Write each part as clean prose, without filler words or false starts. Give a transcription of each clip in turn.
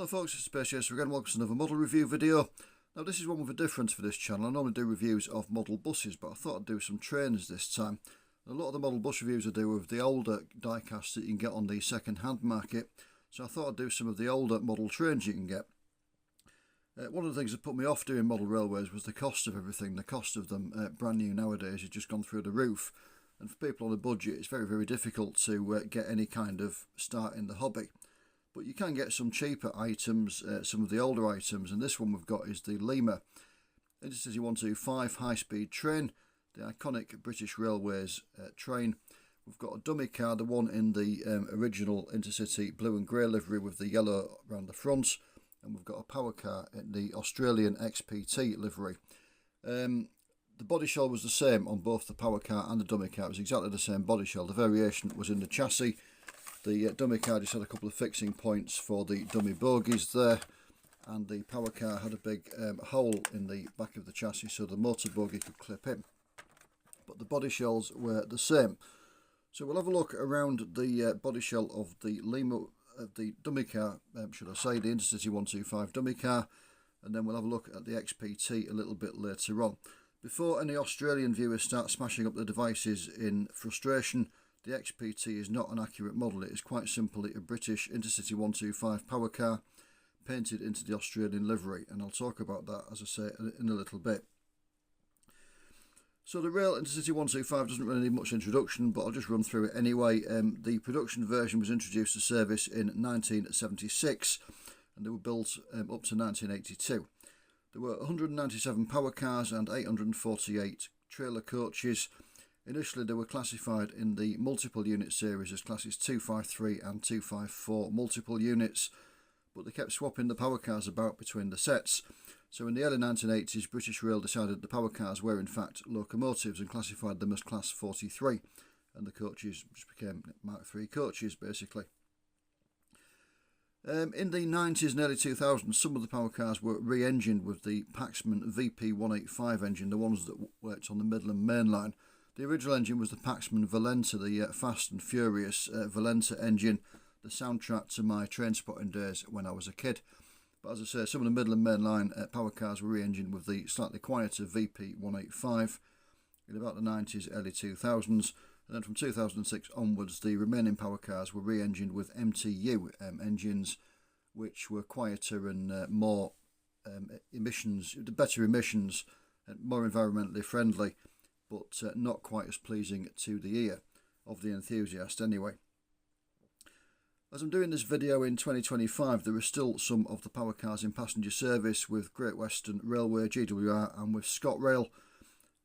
Hello folks, it's Space Chaser again. Welcome to another model review video. Now this is one with a difference for this channel. I normally do reviews of model buses, but I thought I'd do some trains this time. A lot of the model bus reviews I do with the older die-casts that you can get on the second-hand market, so I thought I'd do some of the older model trains you can get. One of the things that put me off doing model railways was the cost of everything. The cost of them brand new nowadays has just gone through the roof, and for people on a budget it's very, very difficult to get any kind of start in the hobby. But you can get some cheaper items, some of the older items, and this one we've got is the Lima Intercity 125 high-speed train, the iconic British Railways train. We've got a dummy car, the one in the original Intercity blue and grey livery with the yellow around the front, and we've got a power car in the Australian XPT livery. The body shell was the same on both the power car and the dummy car. It was exactly the same body shell. The variation was in the chassis. The dummy car just had a couple of fixing points for the dummy bogies there, and the power car had a big hole in the back of the chassis so the motor bogie could clip in. But the body shells were the same. So we'll have a look around the body shell of the Lima, the dummy car, should I say, the Intercity 125 dummy car, and then we'll have a look at the XPT a little bit later on. Before any Australian viewers start smashing up the devices in frustration, the XPT is not an accurate model. It is quite simply a British Intercity 125 power car painted into the Australian livery, and I'll talk about that, as I say, in a little bit. So the real Intercity 125 doesn't really need much introduction, but I'll just run through it anyway. The production version was introduced to service in 1976, and they were built up to 1982. There were 197 power cars and 848 trailer coaches. Initially they were classified in the multiple unit series as classes 253 and 254 multiple units, but they kept swapping the power cars about between the sets. So in the early 1980s, British Rail decided the power cars were in fact locomotives and classified them as class 43, and the coaches just became Mark III coaches basically. In the 90s and early 2000s, some of the power cars were re-engined with the Paxman VP185 engine, the ones that worked on the Midland Main Line. The original engine was the Paxman Valenta, the Fast and Furious Valenta engine, the soundtrack to my train spotting days when I was a kid. But as I say, some of the Midland Main Line power cars were re-engined with the slightly quieter VP185 in about the 90s, early 2000s. And then from 2006 onwards, the remaining power cars were re-engined with MTU engines, which were quieter and more emissions, better emissions, and more environmentally friendly, but not quite as pleasing to the ear of the enthusiast anyway. As I'm doing this video in 2025, there are still some of the power cars in passenger service with Great Western Railway, GWR, and with ScotRail.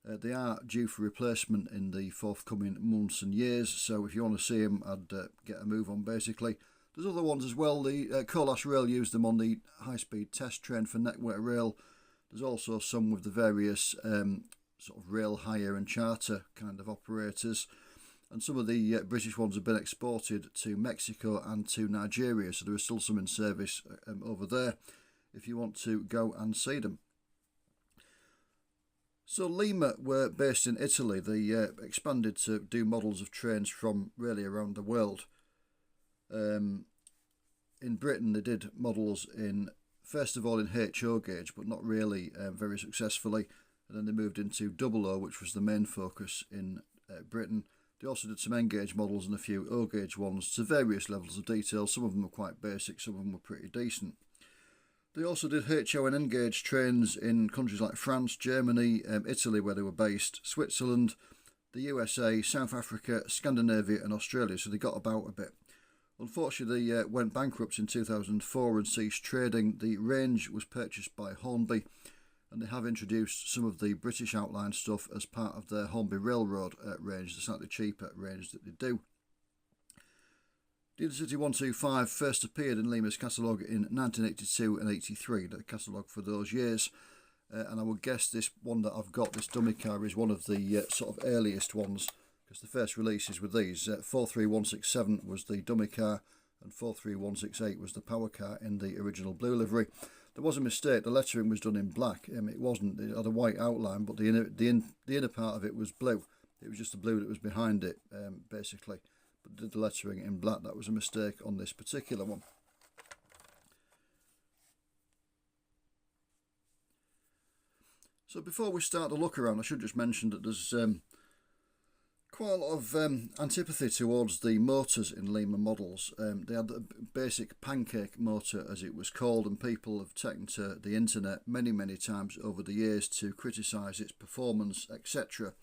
They are due for replacement in the forthcoming months and years, so if you want to see them, I'd get a move on basically. There's other ones as well. The Colas Rail used them on the high-speed test train for Network Rail. There's also some with the various sort of rail hire and charter kind of operators, and some of the British ones have been exported to Mexico and to Nigeria, so there is still some in service over there if you want to go and see them. So Lima were based in Italy. They expanded to do models of trains from really around the world. In Britain they did models in, first of all, in HO gauge, but not really very successfully. And then they moved into OO, which was the main focus in Britain. They also did some N gauge models and a few O gauge ones to various levels of detail. Some of them were quite basic, some of them were pretty decent. They also did HO and N gauge trains in countries like France, Germany, Italy where they were based, Switzerland, the USA, South Africa, Scandinavia and Australia, so they got about a bit. Unfortunately they went bankrupt in 2004 and ceased trading. The range was purchased by Hornby, and they have introduced some of the British outline stuff as part of their Hornby Railroad range, the slightly cheaper range that they do. The Intercity 125 first appeared in Lima's catalogue in 1982 and 83, the catalogue for those years, and I would guess this one that I've got, this dummy car, is one of the sort of earliest ones, because the first releases were these. 43167 was the dummy car, and 43168 was the power car in the original blue livery. There was a mistake, the lettering was done in black. It wasn't, it had a white outline, but the inner part of it was blue. It was just the blue that was behind it, basically. But did the lettering in black. That was a mistake on this particular one. So before we start the look around, I should just mention that there's quite a lot of antipathy towards the motors in Lima models. They had the basic pancake motor, as it was called, and people have taken to the internet many times over the years to criticise its performance, etc.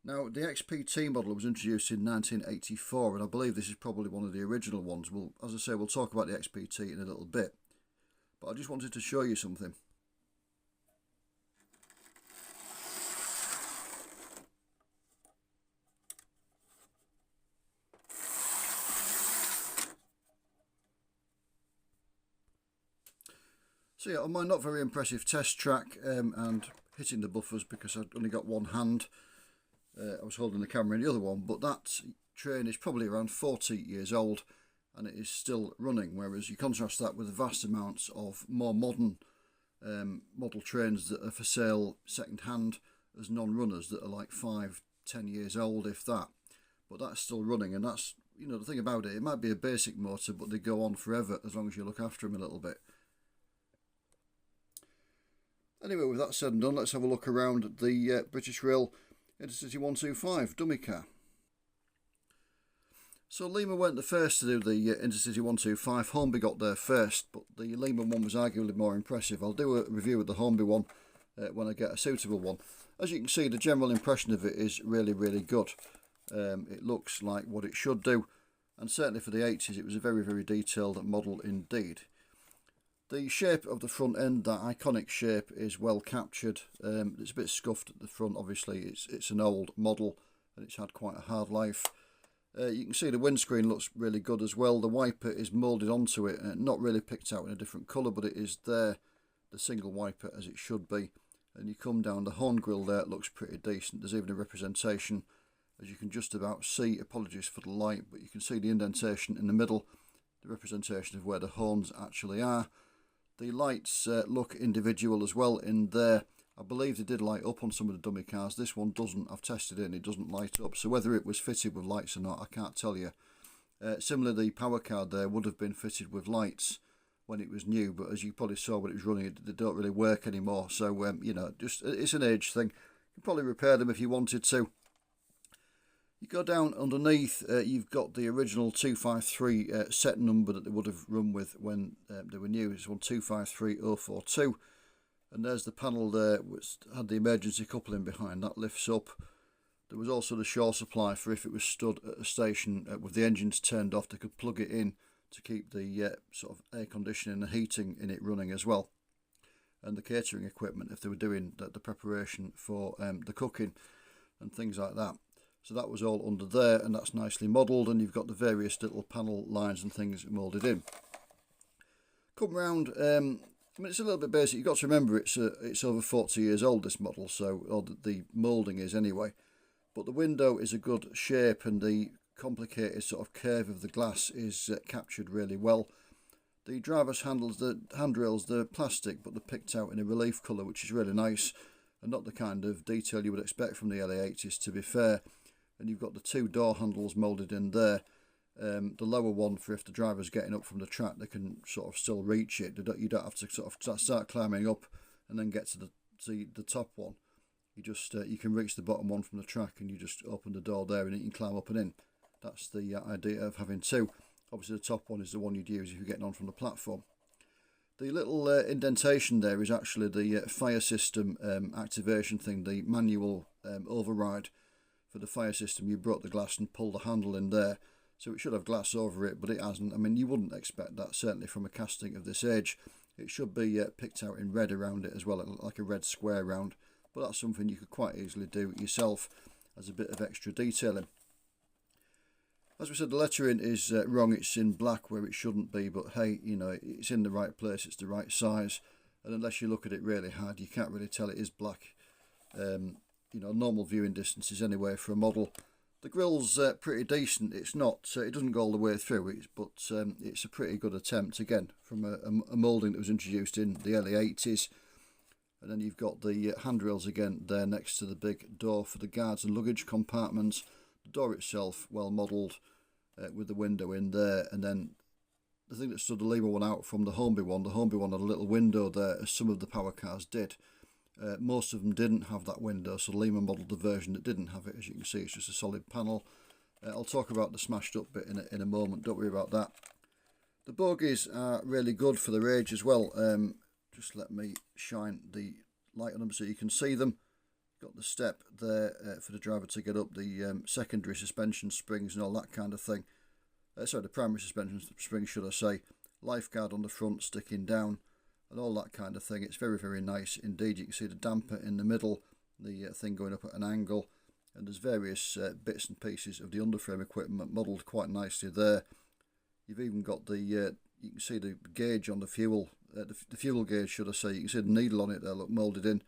Now, the XPT model was introduced in 1984, and I believe this is probably one of the original ones. As I say, we'll talk about the XPT in a little bit, but I just wanted to show you something. So yeah, on my not very impressive test track and hitting the buffers because I'd only got one hand, I was holding the camera in the other one, but that train is probably around 40 years old and it is still running, whereas you contrast that with the vast amounts of more modern model trains that are for sale second hand as non-runners that are like 5-10 years old, if that, but that's still running. And that's, you know, the thing about it, it might be a basic motor, but they go on forever as long as you look after them a little bit. Anyway, with that said and done, let's have a look around the British Rail Intercity 125 dummy car. So Lima weren't the first to do the Intercity 125, Hornby got there first, but the Lima one was arguably more impressive. I'll do a review of the Hornby one when I get a suitable one. As you can see, the general impression of it is really good. It looks like what it should do, and certainly for the 80s it was a very detailed model indeed. The shape of the front end, that iconic shape, is well captured. It's a bit scuffed at the front, obviously it's an old model and it's had quite a hard life. You can see the windscreen looks really good as well. The wiper is moulded onto it, not really picked out in a different colour, but it is there, the single wiper as it should be. And you come down the horn grille there, it looks pretty decent. There's even a representation, as you can just about see, apologies for the light, but you can see the indentation in the middle, the representation of where the horns actually are. The lights look individual as well in there. I believe they did light up on some of the dummy cars. This one doesn't. I've tested it and it doesn't light up. So whether it was fitted with lights or not, I can't tell you. Similarly, the power card there would have been fitted with lights when it was new, but as you probably saw when it was running, they don't really work anymore. So, you know, just it's an age thing. You can probably repair them if you wanted to. You go down underneath, you've got the original 253 set number that they would have run with when they were new. It's 253042, and there's the panel there which had the emergency coupling behind. That lifts up. There was also the shore supply for if it was stood at a station with the engines turned off, they could plug it in to keep the sort of air conditioning and heating in it running as well. And the catering equipment if they were doing the preparation for the cooking and things like that. So that was all under there, and that's nicely modelled, and you've got the various little panel lines and things moulded in. Come round, I mean, it's a little bit basic. You've got to remember it's over 40 years old, this model, so or the moulding is anyway. But the window is a good shape, and the complicated sort of curve of the glass is captured really well. The driver's handles, the handrails, they're plastic, but they're picked out in a relief colour, which is really nice, and not the kind of detail you would expect from the early 80s, to be fair. And you've got the two door handles moulded in there. The lower one for if the driver's getting up from the track, they can sort of still reach it. You don't have to sort of start climbing up and then get to the top one. You just you can reach the bottom one from the track, and you just open the door there and you can climb up and in. That's the idea of having two. Obviously the top one is the one you'd use if you're getting on from the platform. The little indentation there is actually the fire system activation thing, the manual override. For the fire system, you broke the glass and pulled the handle in there, so it should have glass over it, but it hasn't. I mean, you wouldn't expect that, certainly from a casting of this age. It should be picked out in red around it as well, like a red square round, but that's something you could quite easily do yourself as a bit of extra detailing. As we said, the lettering is wrong. It's in black where it shouldn't be, but hey, you know, it's in the right place, it's the right size, and unless you look at it really hard, you can't really tell it is black. You know, normal viewing distances anyway for a model. The grill's pretty decent. It's not, it doesn't go all the way through, but it's a pretty good attempt, again, from a moulding that was introduced in the early 80s. And then you've got the handrails again there next to the big door for the guards and luggage compartments. The door itself well modelled with the window in there. And then the thing that stood the Lima one out from the Hornby one had a little window there, as some of the power cars did. Most of them didn't have that window, so Lima modelled the version that didn't have it. As you can see, it's just a solid panel. I'll talk about the smashed up bit in a moment, don't worry about that. The bogies are really good for their age as well. Just let me shine the light on them so you can see them. Got the step there for the driver to get up, the secondary suspension springs and all that kind of thing. Sorry, the primary suspension springs, should I say. Lifeguard on the front sticking down and all that kind of thing. It's very, very nice indeed. You can see the damper in the middle, the thing going up at an angle, and there's various bits and pieces of the underframe equipment modelled quite nicely there. You've even got the, you can see the gauge on the fuel, the fuel gauge, should I say. You can see the needle on it there, look, moulded in.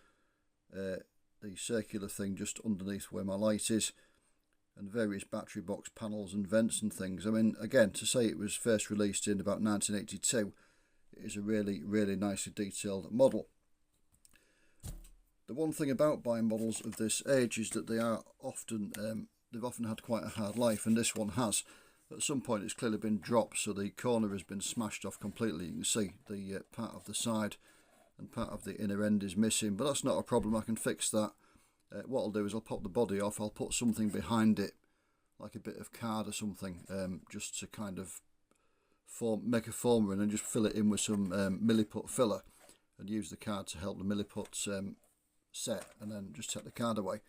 The circular thing just underneath where my light is, and various battery box panels and vents and things. I mean, again, to say it was first released in about 1982, it is a really, really nicely detailed model. The one thing about buying models of this age is that they are often, they've often had quite a hard life, and this one has. At some point it's clearly been dropped, so the corner has been smashed off completely. You can see the part of the side and part of the inner end is missing, but that's not a problem. I can fix that. What I'll do is I'll pop the body off, I'll put something behind it, like a bit of card or something, just to kind of make a former in and just fill it in with some milliput filler, and use the card to help the milliputs set, and then just take the card away,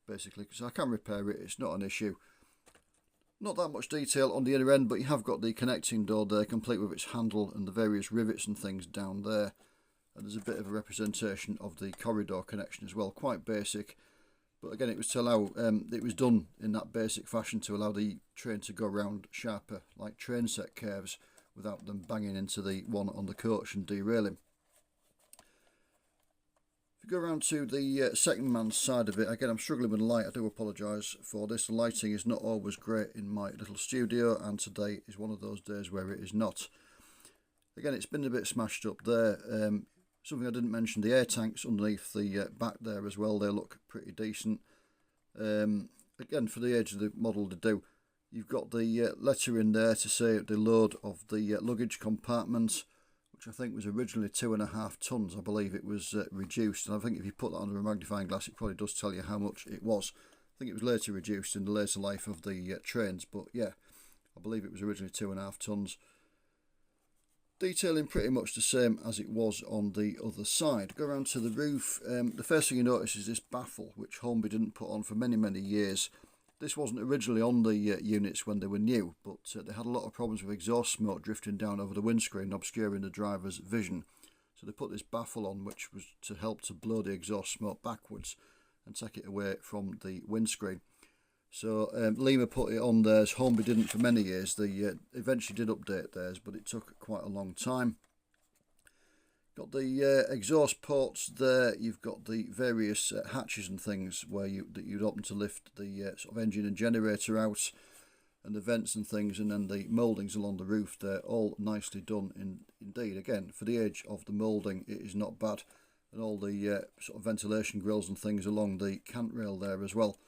basically, because I can repair it, it's not an issue. Not that much detail on the inner end, but you have got the connecting door there, complete with its handle and the various rivets and things down there. And there's a bit of a representation of the corridor connection as well, quite basic. But again, it was to allow, it was done in that basic fashion to allow the train to go around sharper, like train set curves, without them banging into the one on the coach and derailing. Go around to the second man side of it. Again, I'm struggling with the light, I do apologise for this. The lighting is not always great in my little studio, and today is one of those days where it is not. Again, it's been a bit smashed up there. Something I didn't mention, the air tanks underneath the back there as well, they look pretty decent. Again, for the age of the model to do, you've got the letter in there to say the load of the luggage compartment, which I think was originally 2.5 tons. I believe it was reduced, and I think if you put that under a magnifying glass it probably does tell you how much it was. I think it was later reduced in the later life of the trains, but yeah, I believe it was originally 2.5 tons. Detailing pretty much the same as it was on the other side. Go around to the roof. The first thing you notice is this baffle, which Hornby didn't put on for many, many years. This wasn't originally on the units when they were new, but they had a lot of problems with exhaust smoke drifting down over the windscreen, obscuring the driver's vision. So they put this baffle on, which was to help to blow the exhaust smoke backwards and take it away from the windscreen. So Lima put it on theirs. Hornby didn't for many years. They eventually did update theirs, but it took quite a long time. Got the exhaust ports there. You've got the various hatches and things where you'd open to lift the sort of engine and generator out, and the vents and things, and then the mouldings along the roof. They're all nicely done indeed. Again, for the age of the moulding, it is not bad, and all the sort of ventilation grills and things along the cant rail there as well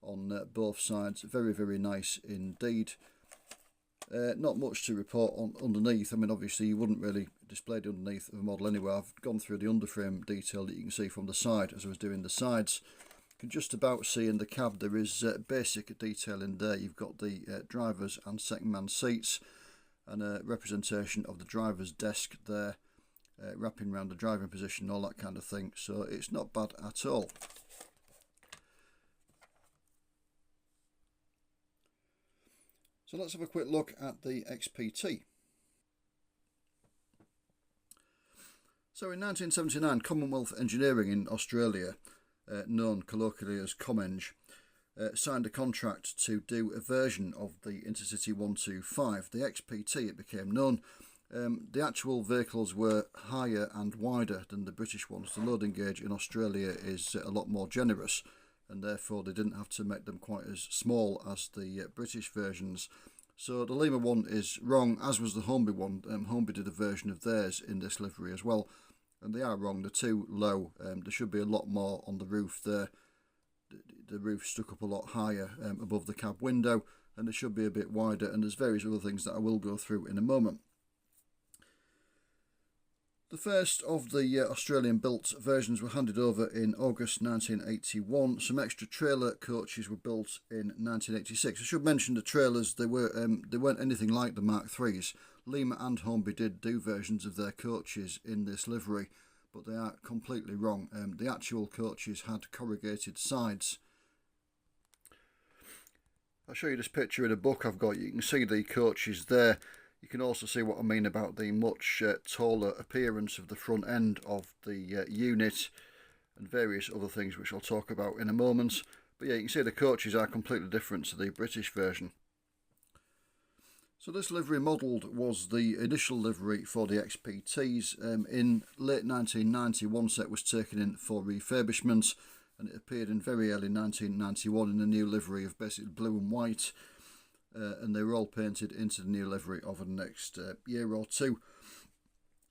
on both sides. Very, very nice indeed. Not much to report on underneath. I mean, obviously you wouldn't really display the underneath of a model anyway. I've gone through the underframe detail that you can see from the side as I was doing the sides. You can just about see in the cab there is basic detail in there. You've got the driver's and second man seats, and a representation of the driver's desk there, wrapping around the driving position, all that kind of thing. So it's not bad at all. So let's have a quick look at the XPT. So in 1979, Commonwealth Engineering in Australia, known colloquially as Comeng, signed a contract to do a version of the Intercity 125, the XPT it became known. The actual vehicles were higher and wider than the British ones. The loading gauge in Australia is a lot more generous, and therefore they didn't have to make them quite as small as the British versions. So the Lima one is wrong, as was the Hornby one. Hornby did a version of theirs in this livery as well, and they are wrong. They're too low. There should be a lot more on the roof there. The roof stuck up a lot higher above the cab window, and it should be a bit wider, and there's various other things that I will go through in a moment. The first of the Australian built versions were handed over in August 1981. Some extra trailer coaches were built in 1986. I should mention the trailers, they weren't anything like the Mark IIIs. Lima and Hornby did do versions of their coaches in this livery, but they are completely wrong. The actual coaches had corrugated sides. I'll show you this picture in a book I've got. You can see the coaches there. You can also see what I mean about the much taller appearance of the front end of the unit and various other things which I'll talk about in a moment. But yeah, you can see the coaches are completely different to the British version. So this livery modelled was the initial livery for the XPTs. In late 1990, one set was taken in for refurbishment, and it appeared in very early 1991 in a new livery of basically blue and white. And they were all painted into the new livery over the next year or two.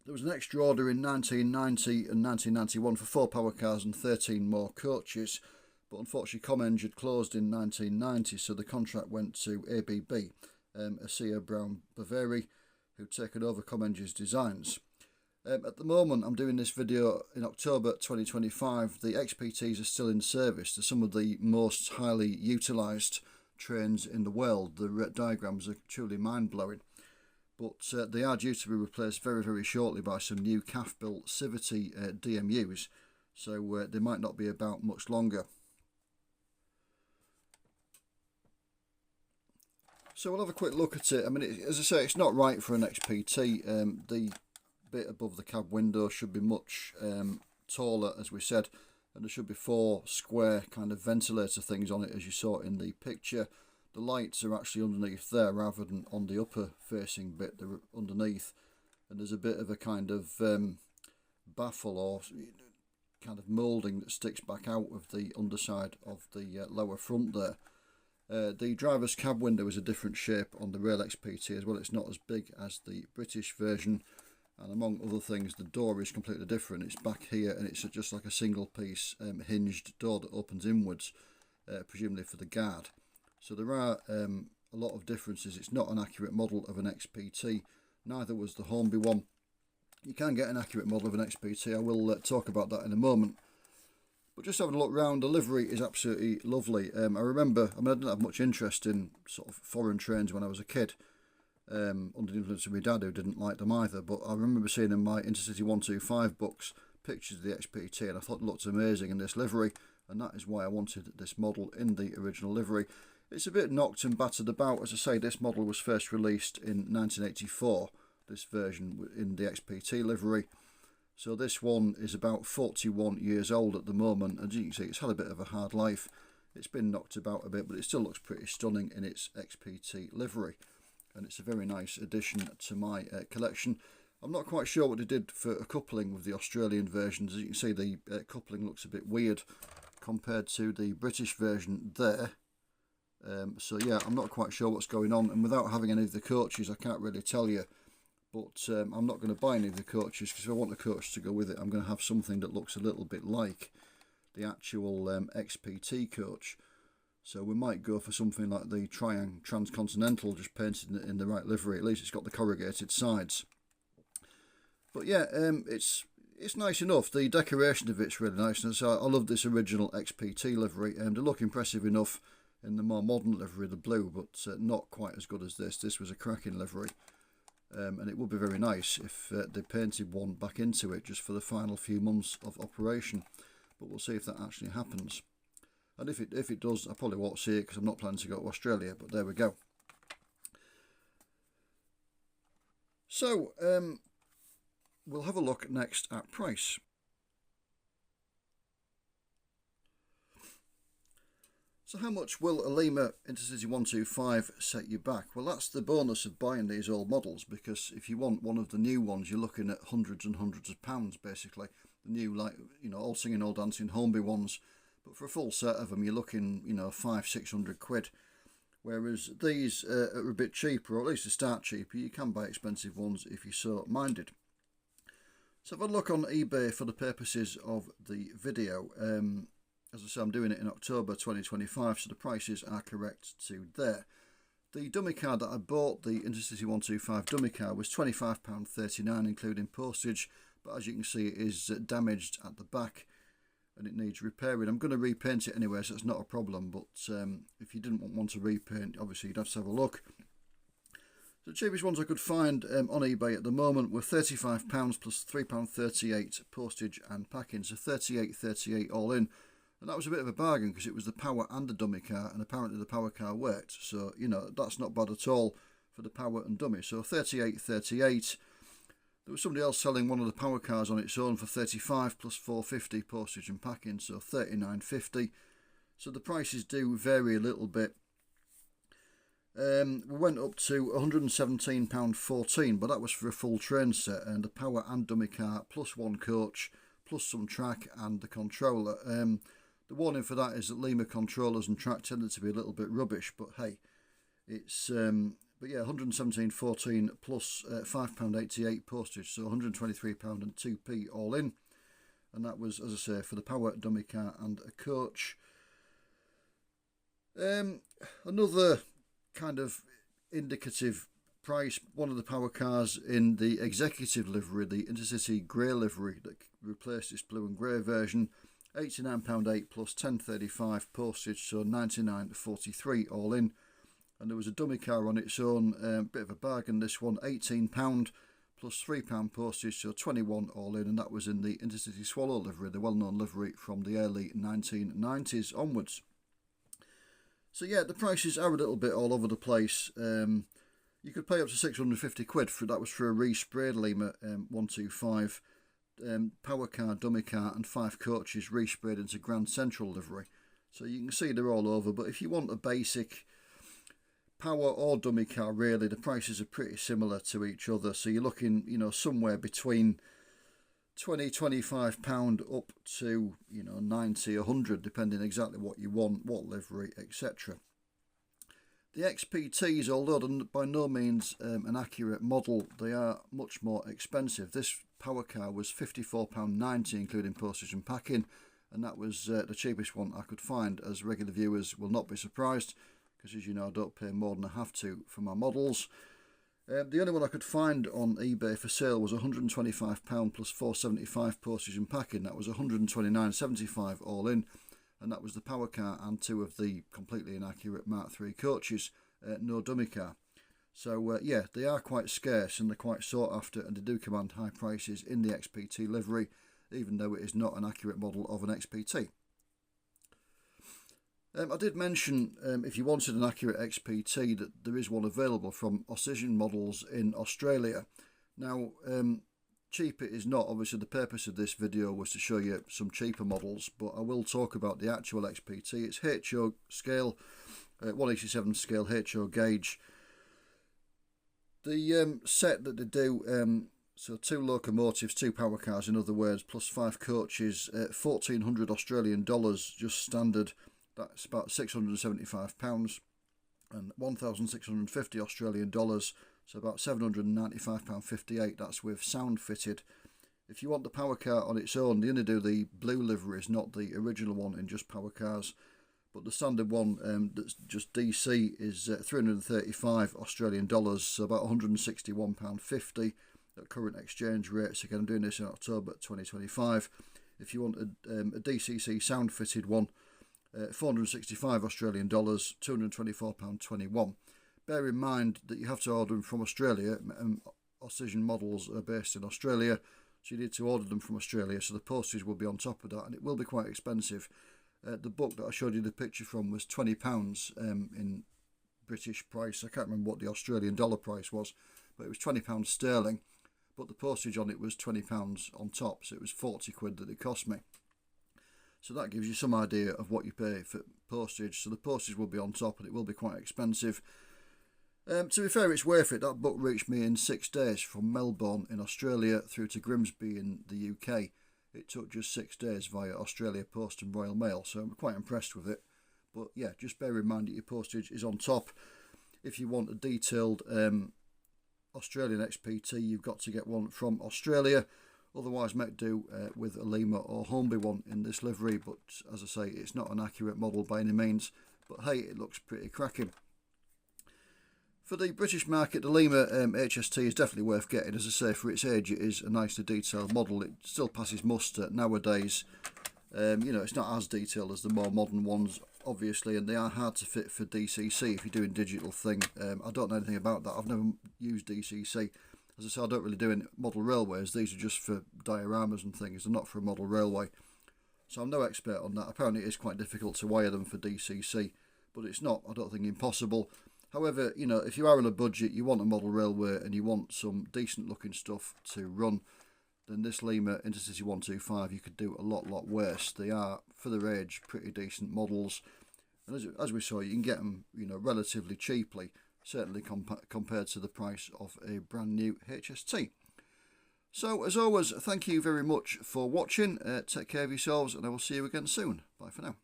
There was an extra order in 1990 and 1991 for 4 power cars and 13 more coaches, but unfortunately Comenge had closed in 1990, so the contract went to ABB, Asia Brown Boveri, who'd taken over Comenge's designs. At the moment, I'm doing this video in October 2025. The XPTs are still in service. They're some of the most highly utilised trains in the world. The diagrams are truly mind-blowing, but they are due to be replaced very, very shortly by some new calf-built Civity DMUs, so they might not be about much longer. So we'll have a quick look at it. I mean, as I say, it's not right for an XPT. The bit above the cab window should be much taller, as we said, and there should be 4 square kind of ventilator things on it, as you saw in the picture. The lights are actually underneath there rather than on the upper facing bit. They're underneath, and there's a bit of a kind of baffle or kind of moulding that sticks back out of the underside of the lower front there. The driver's cab window is a different shape on the Rail XPT as well. It's not as big as the British version. And among other things, the door is completely different. It's back here, and it's just like a single piece hinged door that opens inwards, presumably for the guard. So there are a lot of differences. It's not an accurate model of an XPT. Neither was the Hornby one. You can get an accurate model of an XPT. I will talk about that in a moment. But just having a look round, the livery is absolutely lovely. I remember, I didn't have much interest in sort of foreign trains when I was a kid. Under the influence of my dad, who didn't like them either, but I remember seeing in my Intercity 125 books pictures of the XPT, and I thought it looked amazing in this livery, and that is why I wanted this model in the original livery. It's a bit knocked and battered about. As I say, this model was first released in 1984, this version in the XPT livery, so this one is about 41 years old at the moment. As you can see, it's had a bit of a hard life. It's been knocked about a bit, but it still looks pretty stunning in its XPT livery. And it's a very nice addition to my collection. I'm not quite sure what they did for a coupling with the Australian versions. As you can see, the coupling looks a bit weird compared to the British version there. So yeah, I'm not quite sure what's going on, and without having any of the coaches I can't really tell you. But I'm not going to buy any of the coaches, because if I want a coach to go with it, I'm going to have something that looks a little bit like the actual XPT coach. So we might go for something like the Triang Transcontinental, just painted in the right livery. At least it's got the corrugated sides. But yeah, it's nice enough. The decoration of it's really nice. And so I love this original XPT livery. They look impressive enough in the more modern livery, the blue, but not quite as good as this. This was a cracking livery. And it would be very nice if they painted one back into it just for the final few months of operation. But we'll see if that actually happens. And if it does, I probably won't see it because I'm not planning to go to Australia, but there we go. So, we'll have a look next at price. So how much will a Lima Intercity 125 set you back? Well, that's the bonus of buying these old models, because if you want one of the new ones, you're looking at hundreds and hundreds of pounds, basically. The new, like, you know, all singing, all dancing Hornby ones. But for a full set of them, you're looking, you know, 500-600 quid. Whereas these are a bit cheaper, or at least to start cheaper. You can buy expensive ones if you're so minded. So have a look on eBay for the purposes of the video. As I say, I'm doing it in October 2025, so the prices are correct to there. The dummy car that I bought, the Intercity 125 dummy car, was £25.39 including postage, but as you can see, it is damaged at the back and it needs repairing. I'm going to repaint it anyway, so it's not a problem, but if you didn't want to repaint, obviously you'd have to have a look. The cheapest ones I could find on eBay at the moment were £35 plus £3.38 postage and packing, so £38.38 all in. And that was a bit of a bargain because it was the power and the dummy car, and apparently the power car worked. So, you know, that's not bad at all for the power and dummy. So £38.38. There was somebody else selling one of the power cars on its own for £35 plus £4.50 postage and packing, so £39.50. So the prices do vary a little bit. We went up to £117.14, but that was for a full train set and a power and dummy car plus one coach plus some track and the controller. The warning for that is that Lima controllers and track tended to be a little bit rubbish, but hey, it's but yeah, £117.14 plus £5.88 postage, so £123 and 2p all in. And that was, as I say, for the power dummy car and a coach. Another kind of indicative price, one of the power cars in the executive livery, the Intercity grey livery that replaced its blue and grey version, £89.8 plus £10.35 postage, so £99.43 all in. And there was a dummy car on its own, bit of a bargain this one, £18 plus £3 postage, so £21 all in, and that was in the Intercity Swallow livery, the well-known livery from the early 1990s onwards. So yeah, the prices are a little bit all over the place. You could pay up to 650 quid for that was for a resprayed Lima 125 power car, dummy car and 5 coaches resprayed into Grand Central livery. So you can see they're all over, but if you want a basic power or dummy car, really the prices are pretty similar to each other. So you're looking, you know, somewhere between £20–25 up to, you know, 90–100, depending exactly what you want, what livery, etc. The XPTs, although they're by no means an accurate model, they are much more expensive. This power car was £54.90 including postage and packing, and that was the cheapest one I could find, as regular viewers will not be surprised, because as you know I don't pay more than I have to for my models. The only one I could find on eBay for sale was £125 plus £4.75 postage and packing. That was £129.75 all in, and that was the power car and 2 of the completely inaccurate Mark III coaches, no dummy car. So yeah, they are quite scarce and they're quite sought after, and they do command high prices in the XPT livery, even though it is not an accurate model of an XPT. I did mention, if you wanted an accurate XPT, that there is one available from Australian models in Australia. Now, cheap it is not. Obviously, the purpose of this video was to show you some cheaper models, but I will talk about the actual XPT. It's HO scale, 187 scale HO gauge. The set that they do, so 2 locomotives, 2 power cars, in other words, plus 5 coaches, 1,400 Australian dollars, just standard. That's about £675 and 1,650 Australian dollars, so about £795.58. That's with sound fitted. If you want the power car on its own, they only do the blue liveries, not the original one in just power cars. But the standard one that's just DC is 335 Australian dollars, so about £161.50 at current exchange rates. Again, I'm doing this in October 2025. If you want a DCC sound fitted one, 465 Australian dollars, £224.21. Bear in mind that you have to order them from Australia. Australian models are based in Australia, so you need to order them from Australia, so the postage will be on top of that, and it will be quite expensive. The book that I showed you the picture from was £20 in British price. I can't remember what the Australian dollar price was, but it was £20 sterling, but the postage on it was £20 on top, so it was 40 quid that it cost me. So that gives you some idea of what you pay for postage. So the postage will be on top and it will be quite expensive. To be fair, it's worth it. That book reached me in 6 days from Melbourne in Australia through to Grimsby in the UK. It took just 6 days via Australia Post and Royal Mail, so I'm quite impressed with it. But yeah, just bear in mind that your postage is on top. If you want a detailed Australian XPT, you've got to get one from Australia. Otherwise, make do with a Lima or Hornby one in this livery, but as I say, it's not an accurate model by any means, but hey, it looks pretty cracking. For the British market, the Lima HST is definitely worth getting. As I say, for its age, it is a nicely detailed model. It still passes muster nowadays. You know, it's not as detailed as the more modern ones, obviously, and they are hard to fit for DCC if you're doing digital thing. I don't know anything about that. I've never used DCC. As I say, I don't really do any model railways. These are just for dioramas and things. They're not for a model railway. So I'm no expert on that. Apparently it is quite difficult to wire them for DCC, but it's not, I don't think, impossible. However, you know, if you are on a budget, you want a model railway and you want some decent looking stuff to run, then this Lima Intercity 125 you could do a lot worse. They are, for their age, pretty decent models, and as we saw, you can get them, you know, relatively cheaply, certainly compared to the price of a brand new HST. So as always, thank you very much for watching. Take care of yourselves, and I will see you again soon. Bye for now.